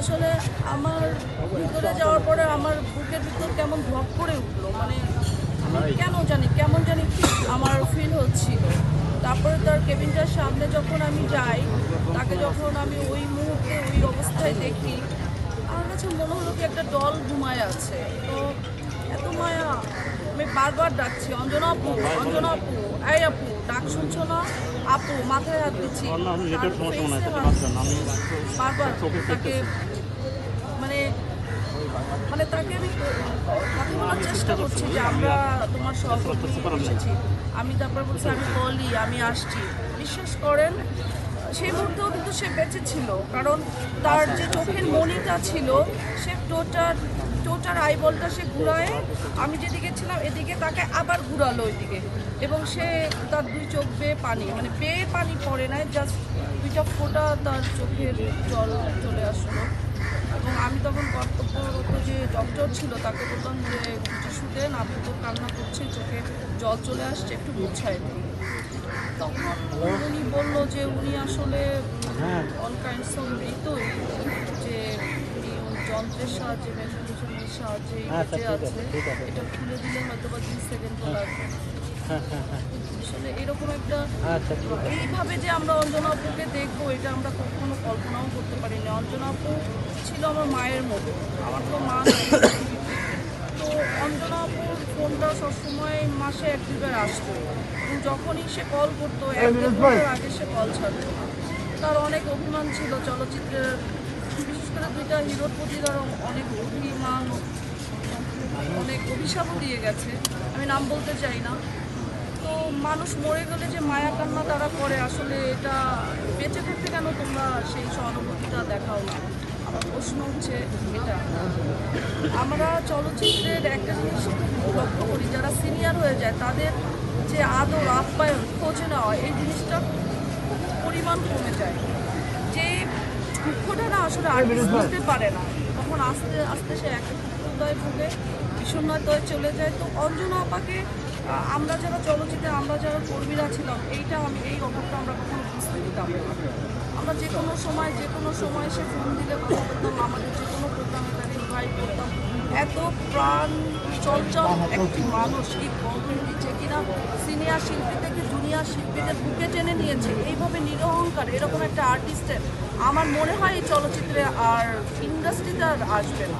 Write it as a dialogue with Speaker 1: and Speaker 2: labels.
Speaker 1: আসলে আমার ভিতরে যাওয়ার পরে আমার বুকের ভিতর কেমন ধপ করে উঠলো, মানে আমি কেমন জানি আমার ফিল হচ্ছিল। তারপরে তার কেবিনটার সামনে যখন আমি যাই, তাকে যখন আমি ওই মুহূর্তে ওই অবস্থায় দেখি, আমার কাছে মনে হলো কি একটা ডল ঘুমায় আছে। তো এত মায়া, আমি বারবার ডাকছি অঞ্জনা আপু, অঞ্জনা আপু, এই আপু, ডাক শুনছো না? আপু, মাথায় হাত দিচ্ছি, বারবার তাকে মানে মানে তাকে আমি কথা বলার চেষ্টা করছি যে আমরা তোমার সহকর্মী এসেছি। আমি তারপর বলছি আমি বলি আমি আসছি। বিশ্বাস করেন সেই মুহূর্তেও কিন্তু সে বেঁচে ছিল, কারণ তার যে চোখের মণিটা ছিল সে টোটার আইবলটা সে ঘুরায়, আমি যেদিকে ছিলাম এদিকে তাকে আবার ঘুরালো ওইদিকে, এবং সে তার দুই চোখ বেয়ে পানি পড়ে নাই, জাস্ট দুইটা ফোঁটা তার চোখের জল চলে আসলো। এবং আমি তখন কর্তব্যরত যে ডক্টর ছিল তাকে বললাম যে টিস্যু দেন, আপনি তো কান্না করছে, চোখে জল চলে আসছে, একটু গুছায় দিন। তখন উনি বললো যে উনি আসলে অল কাইন্ডস অফ মৃতই, যে উনি যন্ত্রের সাহায্যে মেশিনের সাহায্যে বেঁচে আছে, এটা খুলে দিলে হয়তো বা 2 সেকেন্ডও লাগবে। আসলে এরকম একটা এইভাবে যে আমরা অঞ্জনা আপুকে দেখবো এটা আমরা কখনো কল্পনাও করতে পারিনি। অঞ্জনা আপু ছিল আমার মায়ের মতো, আমার তো মা নাই। তো অঞ্জনা আপুর ফোনটা সবসময় মাসে 1-2 বার আসতো, এবং যখনই সে কল করতো 1-1.5 ঘন্টার আগে সে কল ছাড়তো না। তার অনেক অভিমান ছিল চলচ্চিত্রের, বিশেষ করে 2টা হিরোর প্রতি তার অনেক অভিমান, অনেক অভিশাপও দিয়ে গেছে, আমি নাম বলতে চাই না। তো মানুষ মরে গেলে যে মায়া কান্না তারা করে, আসলে এটা বেঁচে থাকতে কেন তোমরা সেই সহানুভূতিটা দেখাও না? আমার প্রশ্ন হচ্ছে এটা। আমরা চলচ্চিত্রের একটা জিনিস খুব লক্ষ্য করি, যারা সিনিয়র হয়ে যায় তাদের যে আদর আপ্যায়ন খোঁজ নেওয়া, এই জিনিসটা খুব পরিমাণ কমে যায়। যে দুঃখটা না আসলে আর্টিস্ট বুঝতে পারে না, তখন আস্তে আস্তে সে একটা দুঃখতায় ভুগে বিষণ্ণতায় চলে যায়। তো অঞ্জনা আপাকে আমরা যারা চলচ্চিত্রে, আমরা যারা কর্মীরা ছিলাম, এই অভাবটা আমরা কখনো বুঝতে দিতাম না। আমরা যে কোনো সময় সে ফোন দিলে কথা বলতাম, আমাদের যে কোনো প্রোগ্রামে তাকে ইনভাইট করতাম। এত প্রাণ চঞ্চল একটি মানুষ কি কন্টেন্ট দিচ্ছে কিনা, সিনিয়র শিল্পী থেকে জুনিয়র শিল্পীদের বুকে টেনে নিয়েছে এইভাবে নিরহংকার এরকম একটা আর্টিস্টের, আমার মনে হয় এই চলচ্চিত্রে আর ইন্ডাস্ট্রিতে আর আসবে না।